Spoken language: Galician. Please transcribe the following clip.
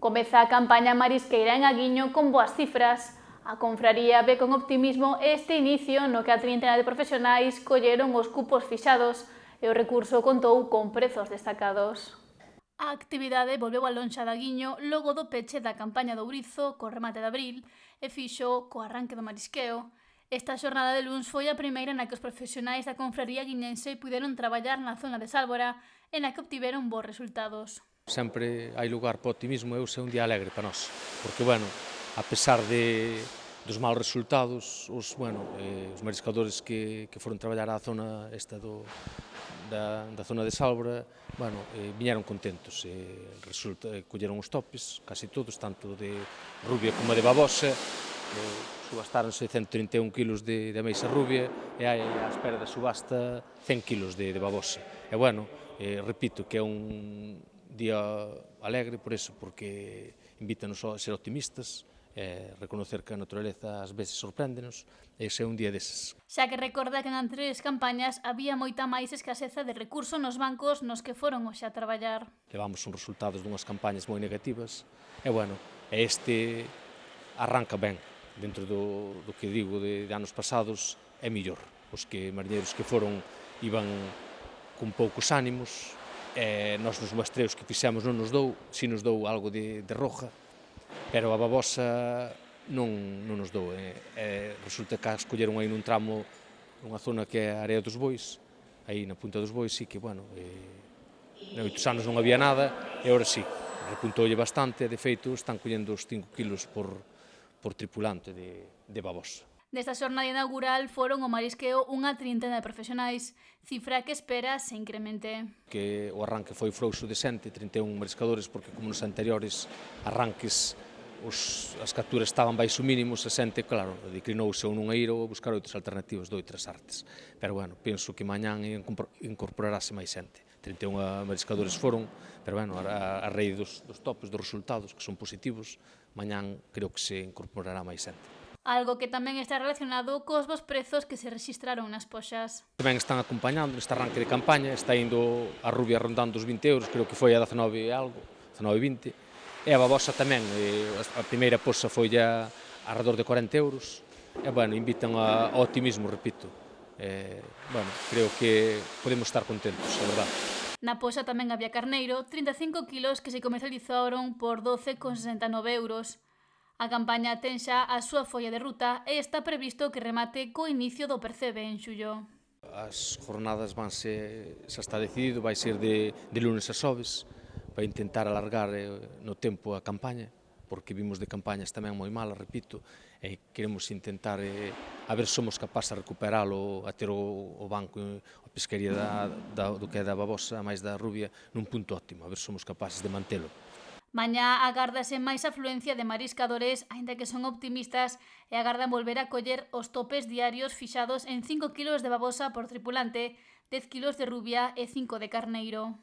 Comeza a campaña marisqueira en Aguiño con boas cifras. A confraría ve con optimismo este inicio no que a trintena de profesionais colleron os cupos fixados e o recurso contou con prezos destacados. A actividade volveu a lonxa de Aguiño logo do peche da campaña do Ourizo co remate de abril e fixo co arranque do marisqueo. Esta xornada de luns foi a primeira na que os profesionais da confraría guiñense puderon traballar na zona de Sálvora e na que obtiveron bons resultados. Sempre hai lugar para o optimismo e hoxe é un día alegre para nós, porque, a pesar dos maus resultados, os mariscadores que foron traballar á zona esta da zona de Sálvora, viñeron contentos, colleron os topes, casi todos, tanto de rubia como de babosa, subastáronse 131 kilos de ameixa rubia e hai á espera da subasta 100 kilos de babosa. Repito que é un día alegre por eso, porque invítanos a ser optimistas, reconocer que a naturaleza ás veces sorpréndenos, e ese é un día deses. Xa que recorda que en anteriores campañas había moita máis escaseza de recursos nos bancos nos que foron hoxe a traballar. Levamos uns resultados dunhas campañas moi negativas, e este arranca ben, dentro do que digo de anos pasados, é millor. Os mariñeiros que iban con poucos ánimos, nós nos muestreos que fixemos non nos dou, si nos dou algo de roja, pero a babosa non nos dou. Resulta que a escolleron aí nun tramo, nunha zona que é a Area dos Bois, aí na Punta dos Bois, sí que, noutros anos non había nada, e agora sí, repuntoulle bastante, e de feito están collendo os 5 kilos por tripulante de babosa. Nesta xornada inaugural foron o marisqueo unha trintena de profesionais, cifra que espera se incremente. Que o arranque foi frouxo de xente, 31 mariscadores, porque como nos anteriores arranques as capturas estaban baixo mínimos, a xente, claro, declinouse ou non a ir ou a buscar outras alternativas de outras artes. Pero, penso que mañán incorporarase máis xente. 31 mariscadores foron, pero, a raíz dos topos, dos resultados, que son positivos, mañán creo que se incorporará máis xente. Algo que tamén está relacionado cos bons prezos que se rexistraron nas poxas. Tamén están acompañando neste arranque de campaña, está indo a rubia rondando os 20 euros, creo que foi a 19 e algo, 19,20, e a babosa tamén, a primeira poxa foi a alrededor de 40 euros, e invitan ao optimismo, repito. Creo que podemos estar contentos, a verdade. Na poxa tamén había carneiro, 35 kilos que se comercializaron por 12,69 euros. A campaña ten xa a súa folla de ruta e está previsto que remate co inicio do percebe en xullo. As jornadas xa está decidido, vai ser de lunes a xoves, para intentar alargar no tempo a campaña, porque vimos de campañas tamén moi malas, repito, e queremos intentar a ver se somos capaces de recuperalo, a ter o banco, a pesquería do que é da babosa, máis da rubia, nun punto óptimo, a ver se somos capaces de mantelo. Mañá agárdase máis afluencia de mariscadores, aínda que son optimistas e agardan volver a coller os topes diarios fixados en 5 kilos de babosa por tripulante, 10 kilos de rubia e 5 de carneiro.